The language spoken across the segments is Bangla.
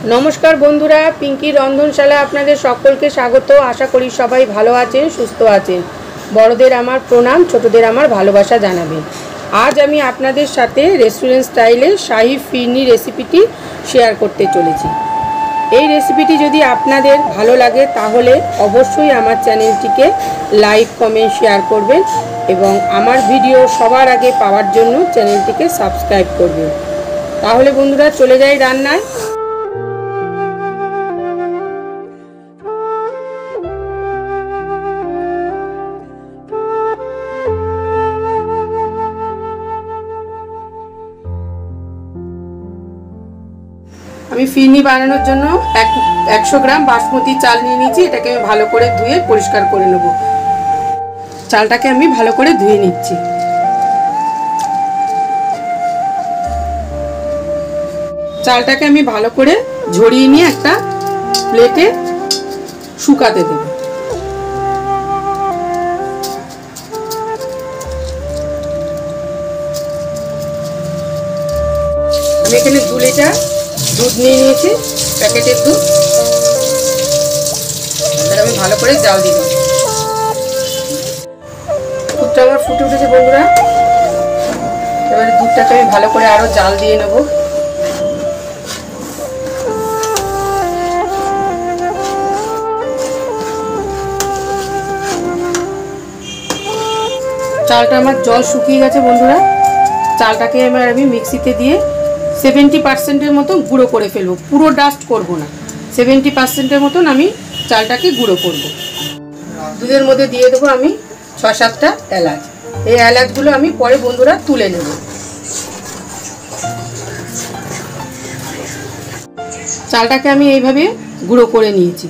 नमस्कार बंधुरा पिंकी रंधनशाला आपनादेर सकलके स्वागत। आशा करी सबाई भालो आछेन सुस्थ आछेन। बड़ोदेर आमार प्रणाम, छोटोदेर आमार भालोबासा जानाबेन। आज आमी आपनादेर साथे रेस्टुरेंट स्टाइले शाही फिरनी रेसिपिटी शेयर करते चलेछि। এই রেসিপিটি যদি আপনাদের ভালো লাগে তাহলে অবশ্যই আমার চ্যানেলটিকে লাইক কমেন্ট শেয়ার করবেন এবং আমার ভিডিও সবার আগে পাওয়ার জন্য চ্যানেলটিকে সাবস্ক্রাইব করবেন। তাহলে বন্ধুরা চলে যাই রান্নায়। আমি ফিরনি বানানোর জন্য 100 গ্রাম বাসমতি চাল নিয়ে নিয়েছি। এটাকে আমি ভালো করে ধুয়ে পরিষ্কার করে নেব। চালটাকে আমি ভালো করে ধুয়ে নিচ্ছি। চালটাকে আমি ভালো করে ঝরিয়ে নিয়ে একটা প্লেটে শুকাতে দেব। আমি এখানে 2 লিটার दूध नहीं पैकेटर दूध আমি ভালো করে জাল দিব। দুধটা আমার ফুটে উঠেছে বন্ধুরা। এবারে দুধটাকে আমি ভালো করে আরো জাল দিয়ে নেব। চালটা আমার জল শুকিয়ে গেছে বন্ধুরা। চালটাকে এবার আমি মিক্সিতে দিয়ে 70% মতো গুঁড়ো করে ফেলবো। পুরো ডাস্ট করব না, 70% মতন আমি চালটাকে গুঁড়ো করব। দুধের মধ্যে দিয়ে দেবো আমি 6-7টা এলাচ। এই এলাচগুলো আমি পরে বন্ধুরা তুলে নেব। চালটাকে আমি এইভাবে গুঁড়ো করে নিয়েছি।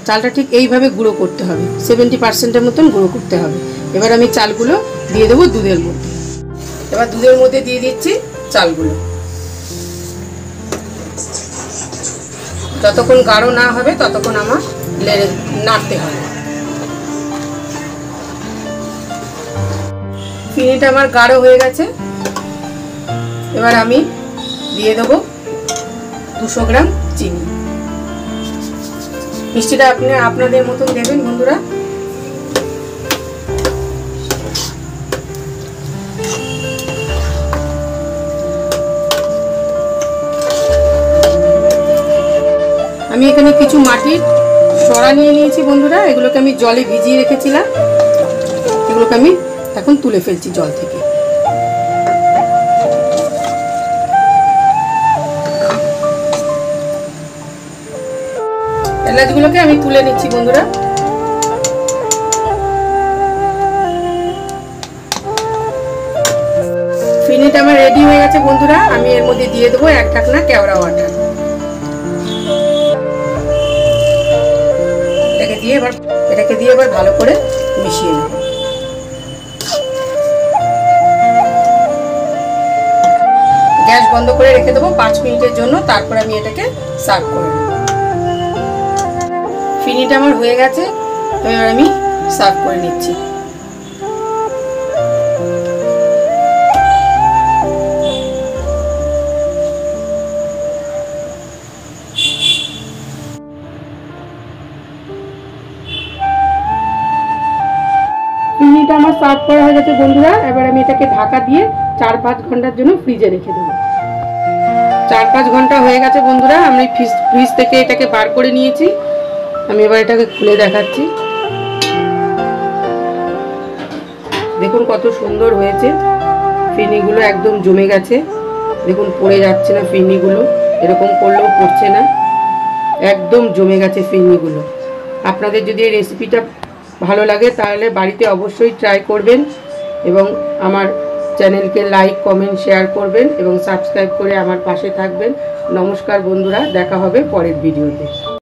চালটা ঠিক এইভাবে গুঁড়ো করতে হবে, 70% মতন গুঁড়ো করতে হবে। এবার আমি চালগুলো দিয়ে দেবো দুধের মধ্যে। এবার দুধের মধ্যে দিয়ে দিচ্ছি চালগুলো। যতক্ষণ গাঢ় না হবে ততক্ষণ আমার নাড়তে হবে। ফিরনিটা আমার গাঢ় হয়ে গেছে। এবার আমি দিয়ে দেবো 200 গ্রাম চিনি। মিষ্টিটা আপনাদের মতন দেবেন বন্ধুরা। আমি এখানে কিছু মাটির সরা নিয়ে নিয়েছি বন্ধুরা। এগুলোকে আমি জলে ভিজিয়ে রেখেছিলাম। এগুলোকে আমি এখন তুলে ফেলছি জল থেকে। এলাচগুলোকে আমি তুলে নিচ্ছি বন্ধুরা। ফিরনিটা আমার রেডি হয়ে গেছে বন্ধুরা। আমি এর মধ্যে দিয়ে দেবো 1 ঢাকনা কেওড়া ওয়াটার। এটাকে দিয়ে এবার ভালো করে মিশিয়ে নেব। গ্যাস বন্ধ করে রেখে দেবো 5 মিনিটের জন্য। তারপর আমি এটাকে সার্ভ করে নেব। ফিরনিটা আমার হয়ে গেছে। এবার আমি সার্ভ করে নিচ্ছি। ফিরনিটা আমার সার্ভ করা হয়ে গেছে বন্ধুরা। এবার আমি এটাকে ঢাকা দিয়ে 4-5 ঘন্টার জন্য ফ্রিজে রেখে দেবো। 4-5 ঘন্টা হয়ে গেছে বন্ধুরা। আমি ফ্রিজ থেকে এটাকে বার করে নিয়েছি। আমি এবার এটাকে খুলে দেখাচ্ছি। দেখুন কত সুন্দর হয়েছে। ফিরনিগুলো একদম জমে গেছে। দেখুন পড়ে যাচ্ছে না ফিরনিগুলো, এরকম করলেও পড়ছে না। একদম জমে গেছে ফিরনিগুলো। আপনাদের যদি এই রেসিপিটা ভালো লাগে তাহলে বাড়িতে অবশ্যই ট্রাই করবেন এবং আমার চ্যানেলকে লাইক কমেন্ট শেয়ার করবেন এবং সাবস্ক্রাইব করে আমার পাশে থাকবেন। নমস্কার বন্ধুরা, দেখা হবে পরের ভিডিওতে।